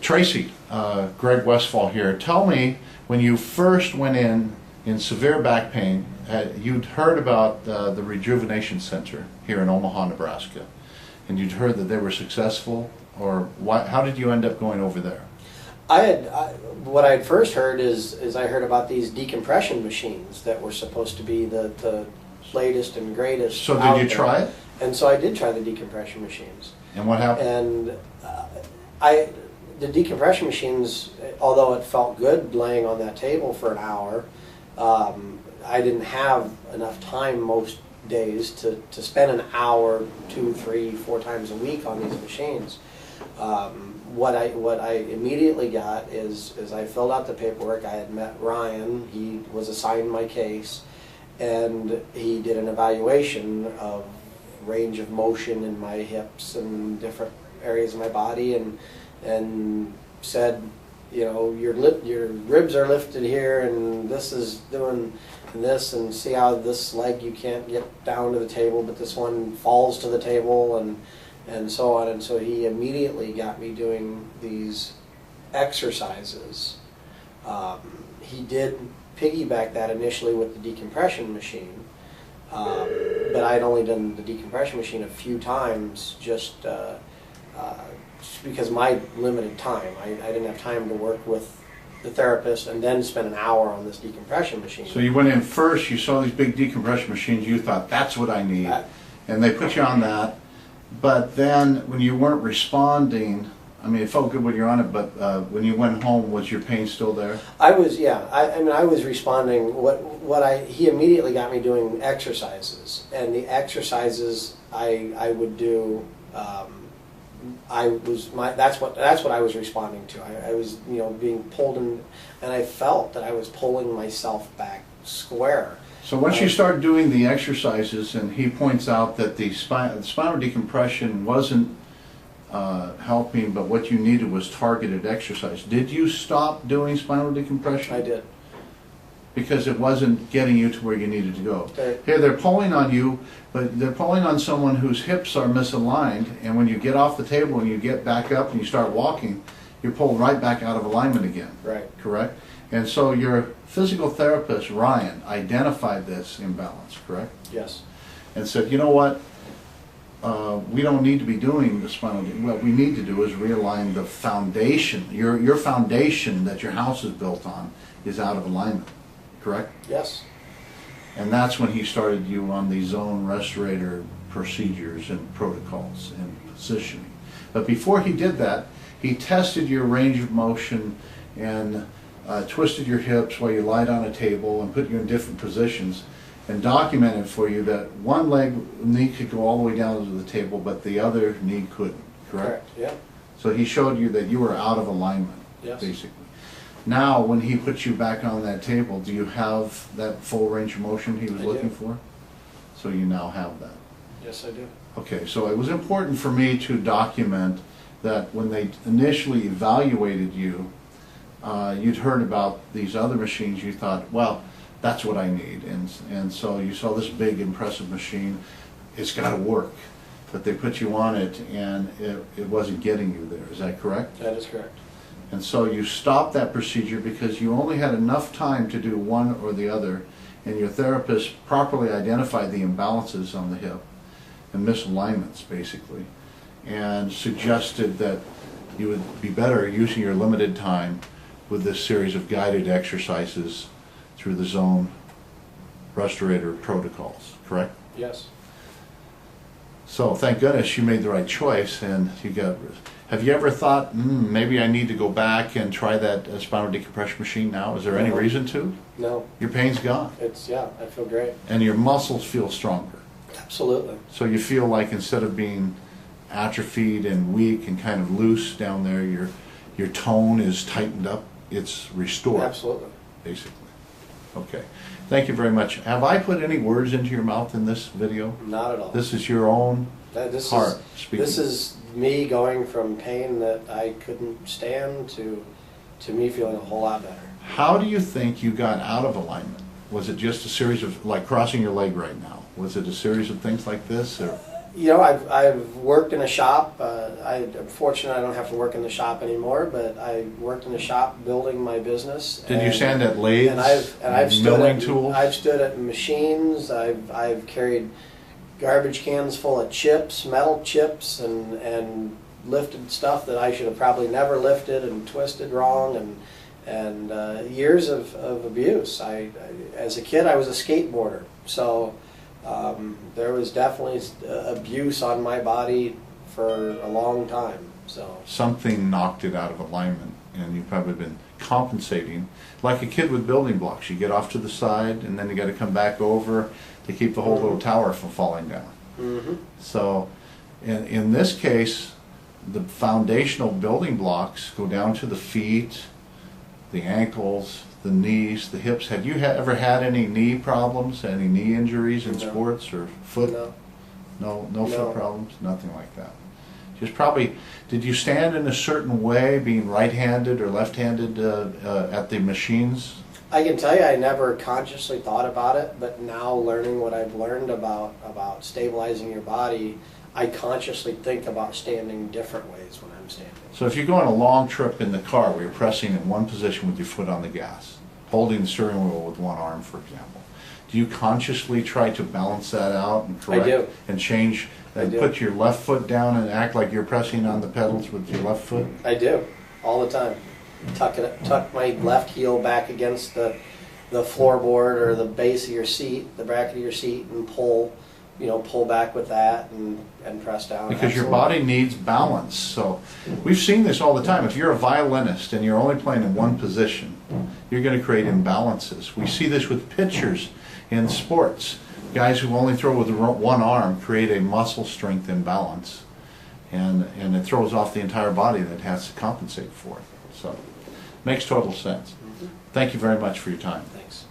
Tracy, Greg Westfall here. Tell me, when you first went in severe back pain, you'd heard about the Rejuvenation Center here in Omaha, Nebraska, and you'd heard that they were successful, or how did you end up going over there? What I'd first heard is I heard about these decompression machines that were supposed to be the latest and greatest. So did you try it? And so I did try the decompression machines. And what happened? And the decompression machines, although it felt good laying on that table for an hour, I didn't have enough time most days to spend an hour, 2, 3, 4 times a week on these machines. What I immediately got is I filled out the paperwork. I had met Ryan. He was assigned my case, and he did an evaluation of range of motion in my hips and different areas of my body, and said, you know, your ribs are lifted here, and this is doing this, and see how this leg you can't get down to the table, but this one falls to the table, and so on. And so he immediately got me doing these exercises. He did piggyback that initially with the decompression machine, but I'd only done the decompression machine a few times, just because of my limited time. I didn't have time to work with the therapist and then spend an hour on this decompression machine. So you went in first, you saw these big decompression machines, you thought, that's what I need, and they put you on that. But then when you weren't responding, I mean, it felt good when you're on it, but when you went home, was your pain still there? I was, yeah. I mean, I was responding. He immediately got me doing exercises, and the exercises I would do. That's what I was responding to. I was, you know, being pulled in, and I felt that I was pulling myself back square. So once you start doing the exercises, and he points out that the spinal decompression wasn't helping, but what you needed was targeted exercise. Did you stop doing spinal decompression? I did. Because it wasn't getting you to where you needed to go. Okay. Here they're pulling on you, but they're pulling on someone whose hips are misaligned, and when you get off the table and you get back up and you start walking, you're pulled right back out of alignment again. Right. Correct? And so your physical therapist, Ryan, identified this imbalance, correct? Yes. And said, you know what? We don't need to be doing the spinal. What we need to do is realign the foundation. Your foundation that your house is built on is out of alignment, correct? Yes. And that's when he started you on the zone restorator procedures and protocols and positioning. But before he did that, he tested your range of motion and twisted your hips while you lied on a table and put you in different positions, and documented for you that one knee could go all the way down to the table, but the other knee couldn't, correct? Correct, yeah. So he showed you that you were out of alignment, Yes. basically. Now, when he puts you back on that table, do you have that full range of motion he was looking for? So you now have that. Yes, I do. Okay, so it was important for me to document that when they initially evaluated you, you'd heard about these other machines, you thought, well, that's what I need. And so you saw this big, impressive machine, it's got to work. But they put you on it, and it wasn't getting you there. Is that correct? That is correct. And so you stopped that procedure because you only had enough time to do one or the other, and your therapist properly identified the imbalances on the hip and misalignments, basically, and suggested that you would be better using your limited time with this series of guided exercises through the zone restorator protocols, correct? Yes. So thank goodness you made the right choice, and you got. Have you ever thought, maybe I need to go back and try that spinal decompression machine now? Is there any reason to? No. Your pain's gone. Yeah, I feel great. And your muscles feel stronger. Absolutely. So you feel like instead of being atrophied and weak and kind of loose down there, your tone is tightened up. It's restored. Absolutely. Basically. Okay. Thank you very much. Have I put any words into your mouth in this video? Not at all. This is your own heart speaking. This is me going from pain that I couldn't stand to me feeling a whole lot better. How do you think you got out of alignment? Was it just a series of, like crossing your leg right now? Was it a series of things like this? Or? You know, I've worked in a shop. I'm fortunate I don't have to work in the shop anymore, but I worked in a shop building my business. Did you stand at lathes? I've stood milling at, tools? I've stood at machines. I've carried garbage cans full of chips, metal chips, and lifted stuff that I should have probably never lifted, and twisted wrong, and years of abuse. As a kid, I was a skateboarder, so there was definitely abuse on my body for a long time. So something knocked it out of alignment, and you've probably been compensating like a kid with building blocks. You get off to the side, and then you got to come back over to keep the whole little tower from falling down. Mm-hmm. So in this case, the foundational building blocks go down to the feet, the ankles, the knees, the hips. Had you ever had any knee problems, any knee injuries in sports or foot? No foot problems, nothing like that. Just probably, did you stand in a certain way, being right-handed or left-handed at the machines? I can tell you I never consciously thought about it, but now learning what I've learned about stabilizing your body, I consciously think about standing different ways when I'm standing. So if you go on a long trip in the car where you're pressing in one position with your foot on the gas, holding the steering wheel with one arm, for example, do you consciously try to balance that out and correct? I do. And change, and put your left foot down and act like you're pressing on the pedals with your left foot? I do, all the time. Tuck my left heel back against the floorboard or the base of your seat, the bracket of your seat, and pull back with that and press down. Because your body needs balance. So we've seen this all the time. If you're a violinist and you're only playing in one position, you're going to create imbalances. We see this with pitchers in sports. Guys who only throw with one arm create a muscle strength imbalance, and it throws off the entire body that has to compensate for it. So makes total sense. Thank you very much for your time. Thanks.